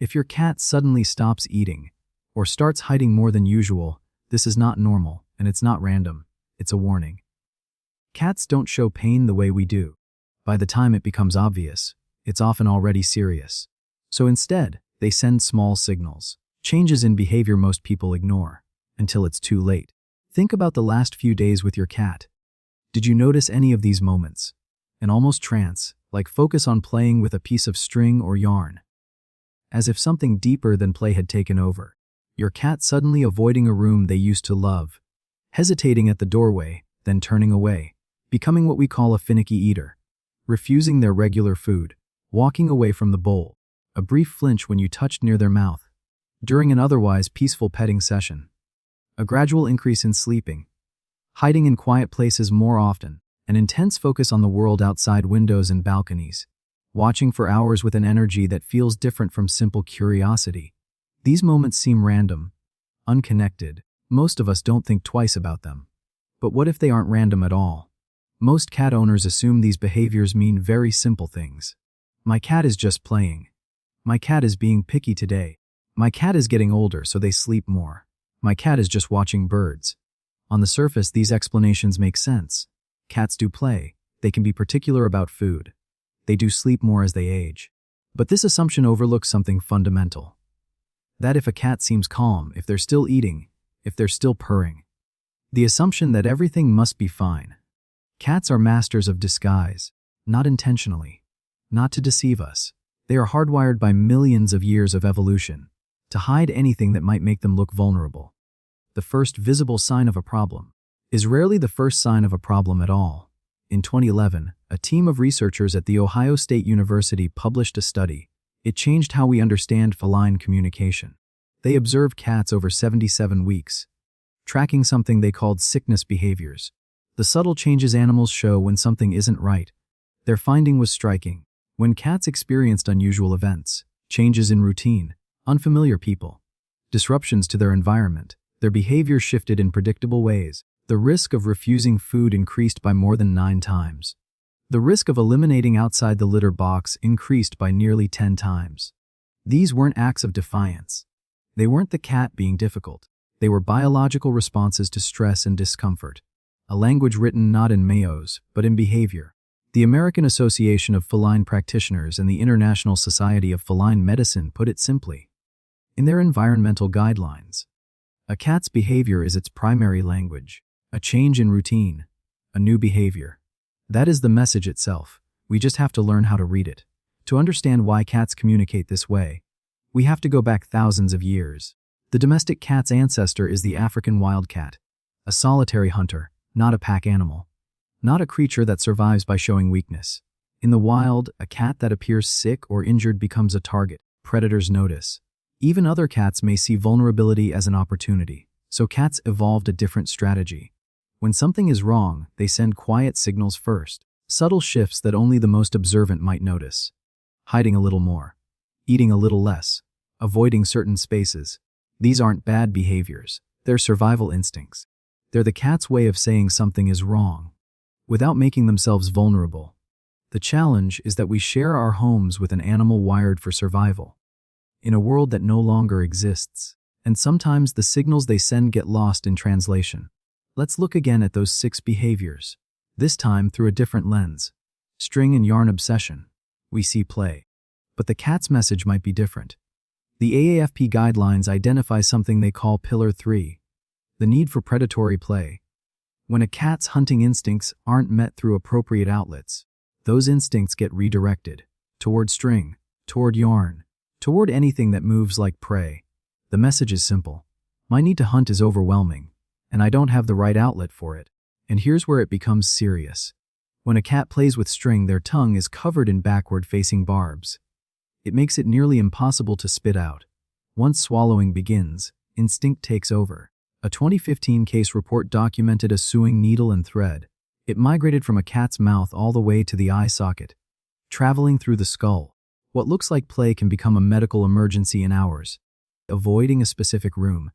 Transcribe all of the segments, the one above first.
If your cat suddenly stops eating or starts hiding more than usual, this is not normal and it's not random. It's a warning. Cats don't show pain the way we do. By the time it becomes obvious, it's often already serious. So instead, they send small signals, changes in behavior most people ignore, until it's too late. Think about the last few days with your cat. Did you notice any of these moments? An almost trance, like focus on playing with a piece of string or yarn. As if something deeper than play had taken over. Your cat suddenly avoiding a room they used to love, hesitating at the doorway, then turning away, becoming what we call a finicky eater, refusing their regular food, walking away from the bowl, a brief flinch when you touched near their mouth, during an otherwise peaceful petting session, a gradual increase in sleeping, hiding in quiet places more often, an intense focus on the world outside windows and balconies, watching for hours with an energy that feels different from simple curiosity. These moments seem random, unconnected. Most of us don't think twice about them. But what if they aren't random at all? Most cat owners assume these behaviors mean very simple things. My cat is just playing. My cat is being picky today. My cat is getting older, so they sleep more. My cat is just watching birds. On the surface, these explanations make sense. Cats do play. They can be particular about food. They do sleep more as they age. But this assumption overlooks something fundamental. That if a cat seems calm, if they're still eating, if they're still purring. The assumption that everything must be fine. Cats are masters of disguise, not intentionally, not to deceive us. They are hardwired by millions of years of evolution to hide anything that might make them look vulnerable. The first visible sign of a problem is rarely the first sign of a problem at all. In 2011, a team of researchers at The Ohio State University published a study. It changed how we understand feline communication. They observed cats over 77 weeks, tracking something they called sickness behaviors, the subtle changes animals show when something isn't right. Their finding was striking. When cats experienced unusual events, changes in routine, unfamiliar people, disruptions to their environment, their behavior shifted in predictable ways. The risk of refusing food increased by more than 9 times. The risk of eliminating outside the litter box increased by nearly 10 times. These weren't acts of defiance. They weren't the cat being difficult. They were biological responses to stress and discomfort. A language written not in mayos, but in behavior. The American Association of Feline Practitioners and the International Society of Feline Medicine put it simply. In their environmental guidelines, a cat's behavior is its primary language. A change in routine, a new behavior. That is the message itself. We just have to learn how to read it. To understand why cats communicate this way, we have to go back thousands of years. The domestic cat's ancestor is the African wildcat, a solitary hunter, not a pack animal, not a creature that survives by showing weakness. In the wild, a cat that appears sick or injured becomes a target. Predators notice. Even other cats may see vulnerability as an opportunity, so cats evolved a different strategy. When something is wrong, they send quiet signals first, subtle shifts that only the most observant might notice. Hiding a little more, eating a little less, avoiding certain spaces. These aren't bad behaviors, they're survival instincts. They're the cat's way of saying something is wrong, without making themselves vulnerable. The challenge is that we share our homes with an animal wired for survival, in a world that no longer exists, and sometimes the signals they send get lost in translation. Let's look again at those 6 behaviors, this time through a different lens. String and yarn obsession. We see play. But the cat's message might be different. The AAFP guidelines identify something they call Pillar 3, the need for predatory play. When a cat's hunting instincts aren't met through appropriate outlets, those instincts get redirected toward string, toward yarn, toward anything that moves like prey. The message is simple. My need to hunt is overwhelming, and I don't have the right outlet for it. And here's where it becomes serious. When a cat plays with string, their tongue is covered in backward-facing barbs. It makes it nearly impossible to spit out. Once swallowing begins, instinct takes over. A 2015 case report documented a sewing needle and thread. It migrated from a cat's mouth all the way to the eye socket, traveling through the skull. What looks like play can become a medical emergency in hours. Avoiding a specific room.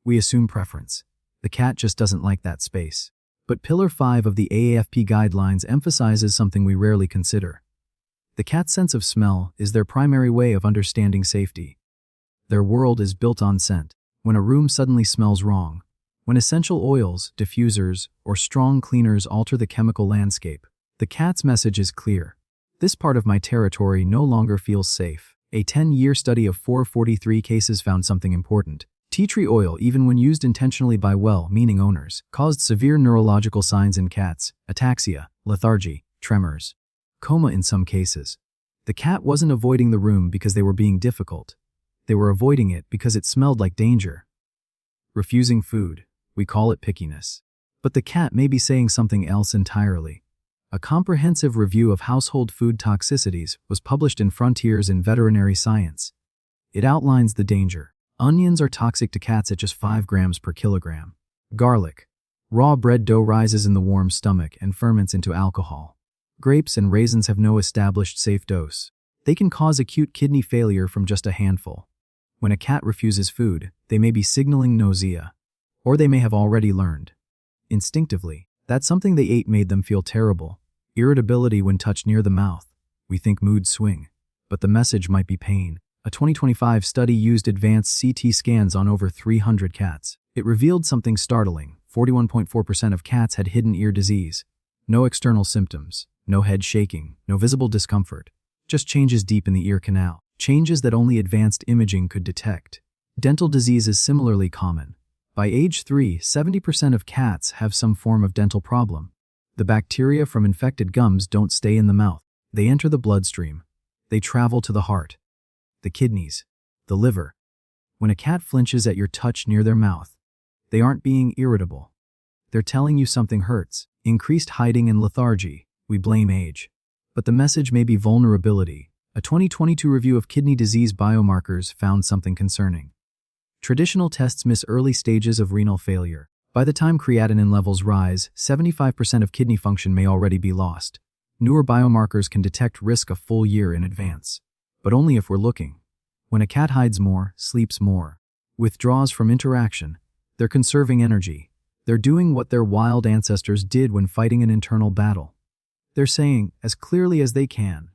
We assume preference. The cat just doesn't like that space. But Pillar 5 of the AAFP guidelines emphasizes something we rarely consider. The cat's sense of smell is their primary way of understanding safety. Their world is built on scent. When a room suddenly smells wrong, when essential oils, diffusers, or strong cleaners alter the chemical landscape, the cat's message is clear. This part of my territory no longer feels safe. A 10-year study of 443 cases found something important. Tea tree oil, even when used intentionally by well-meaning owners, caused severe neurological signs in cats: ataxia, lethargy, tremors, coma in some cases. The cat wasn't avoiding the room because they were being difficult. They were avoiding it because it smelled like danger. Refusing food. We call it pickiness. But the cat may be saying something else entirely. A comprehensive review of household food toxicities was published in Frontiers in Veterinary Science. It outlines the danger. Onions are toxic to cats at just 5 grams per kilogram. Garlic. Raw bread dough rises in the warm stomach and ferments into alcohol. Grapes and raisins have no established safe dose. They can cause acute kidney failure from just a handful. When a cat refuses food, they may be signaling nausea. Or they may have already learned, instinctively, that something they ate made them feel terrible. Irritability when touched near the mouth. We think mood swing. But the message might be pain. A 2025 study used advanced CT scans on over 300 cats. It revealed something startling. 41.4% of cats had hidden ear disease. No external symptoms, no head shaking, no visible discomfort. Just changes deep in the ear canal. Changes that only advanced imaging could detect. Dental disease is similarly common. By age 3, 70% of cats have some form of dental problem. The bacteria from infected gums don't stay in the mouth. They enter the bloodstream. They travel to the heart, the kidneys, the liver. When a cat flinches at your touch near their mouth, they aren't being irritable. They're telling you something hurts. Increased hiding and lethargy. We blame age. But the message may be vulnerability. A 2022 review of kidney disease biomarkers found something concerning. Traditional tests miss early stages of renal failure. By the time creatinine levels rise, 75% of kidney function may already be lost. Newer biomarkers can detect risk a full year in advance. But only if we're looking. When a cat hides more, sleeps more, withdraws from interaction, they're conserving energy. They're doing what their wild ancestors did when fighting an internal battle. They're saying, as clearly as they can,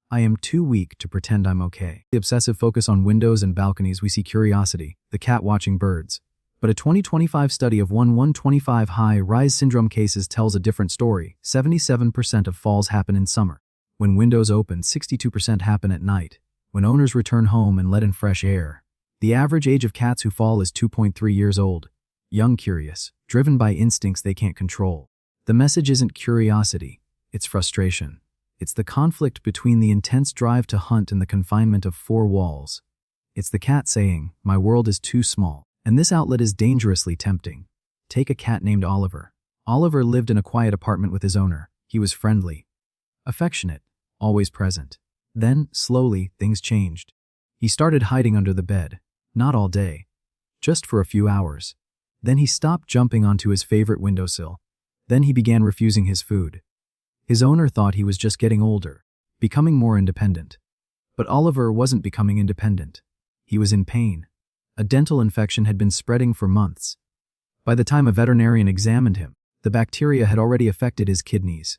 I am too weak to pretend I'm okay. The obsessive focus on windows and balconies, we see curiosity, the cat watching birds. But a 2025 study of 125 high-rise syndrome cases tells a different story. 77% of falls happen in summer. When windows open, 62% happen at night. When owners return home and let in fresh air. The average age of cats who fall is 2.3 years old. Young, curious, driven by instincts they can't control. The message isn't curiosity, it's frustration. It's the conflict between the intense drive to hunt and the confinement of 4 walls. It's the cat saying, my world is too small, and this outlet is dangerously tempting. Take a cat named Oliver. Oliver lived in a quiet apartment with his owner. He was friendly, affectionate, always present. Then, slowly, things changed. He started hiding under the bed, not all day, just for a few hours. Then he stopped jumping onto his favorite windowsill. Then he began refusing his food. His owner thought he was just getting older, becoming more independent. But Oliver wasn't becoming independent. He was in pain. A dental infection had been spreading for months. By the time a veterinarian examined him, the bacteria had already affected his kidneys.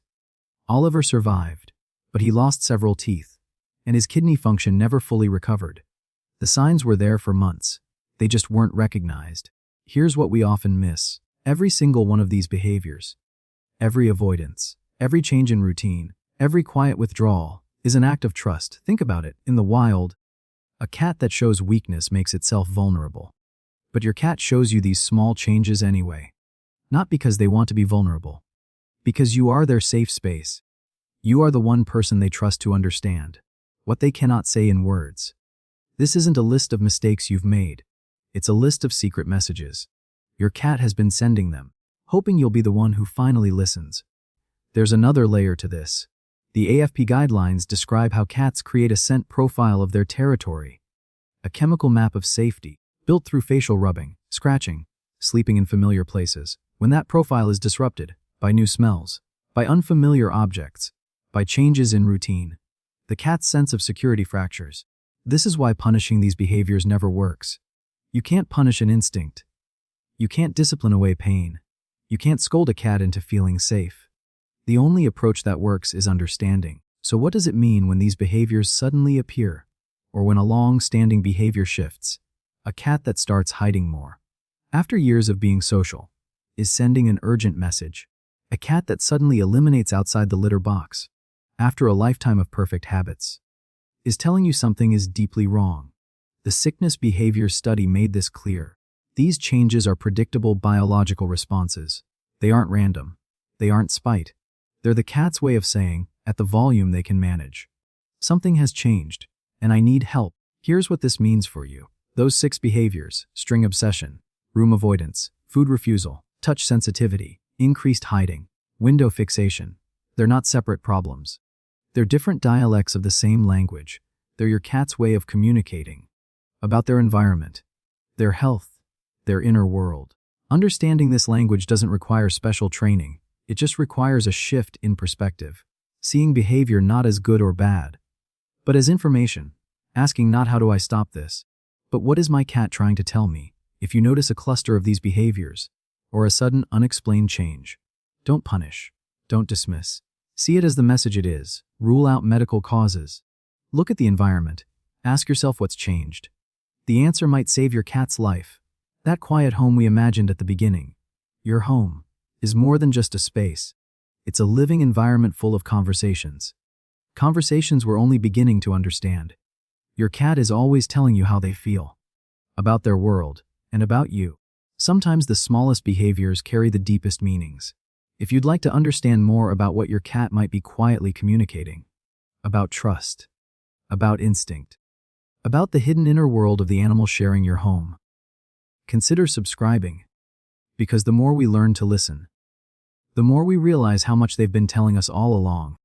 Oliver survived, but he lost several teeth, and his kidney function never fully recovered. The signs were there for months. They just weren't recognized. Here's what we often miss. Every single one of these behaviors, every avoidance, every change in routine, every quiet withdrawal, is an act of trust. Think about it. In the wild, a cat that shows weakness makes itself vulnerable. But your cat shows you these small changes anyway. Not because they want to be vulnerable. Because you are their safe space. You are the one person they trust to understand what they cannot say in words. This isn't a list of mistakes you've made. It's a list of secret messages. Your cat has been sending them, hoping you'll be the one who finally listens. There's another layer to this. The AFP guidelines describe how cats create a scent profile of their territory. A chemical map of safety, built through facial rubbing, scratching, sleeping in familiar places. When that profile is disrupted, by new smells, by unfamiliar objects, by changes in routine, the cat's sense of security fractures. This is why punishing these behaviors never works. You can't punish an instinct. You can't discipline away pain. You can't scold a cat into feeling safe. The only approach that works is understanding. So what does it mean when these behaviors suddenly appear? or when a long-standing behavior shifts, a cat that starts hiding more. After years of being social, is sending an urgent message. A cat that suddenly eliminates outside the litter box. After a lifetime of perfect habits, is telling you something is deeply wrong. The sickness behavior study made this clear. These changes are predictable biological responses. They aren't random. They aren't spite. They're the cat's way of saying, at the volume they can manage, something has changed, and I need help. Here's what this means for you. Those 6 behaviors: string obsession, room avoidance, food refusal, touch sensitivity, increased hiding, window fixation. They're not separate problems. They're different dialects of the same language. They're your cat's way of communicating about their environment, their health, their inner world. Understanding this language doesn't require special training. It just requires a shift in perspective. Seeing behavior not as good or bad, but as information. Asking not how do I stop this, but what is my cat trying to tell me? If you notice a cluster of these behaviors, or a sudden unexplained change, don't punish, don't dismiss. See it as the message it is. Rule out medical causes. Look at the environment. Ask yourself what's changed. The answer might save your cat's life. That quiet home we imagined at the beginning, your home, is more than just a space. It's a living environment full of conversations. Conversations we're only beginning to understand. Your cat is always telling you how they feel, about their world, and about you. Sometimes the smallest behaviors carry the deepest meanings. If you'd like to understand more about what your cat might be quietly communicating, about trust, about instinct, about the hidden inner world of the animal sharing your home, consider subscribing, because the more we learn to listen, the more we realize how much they've been telling us all along.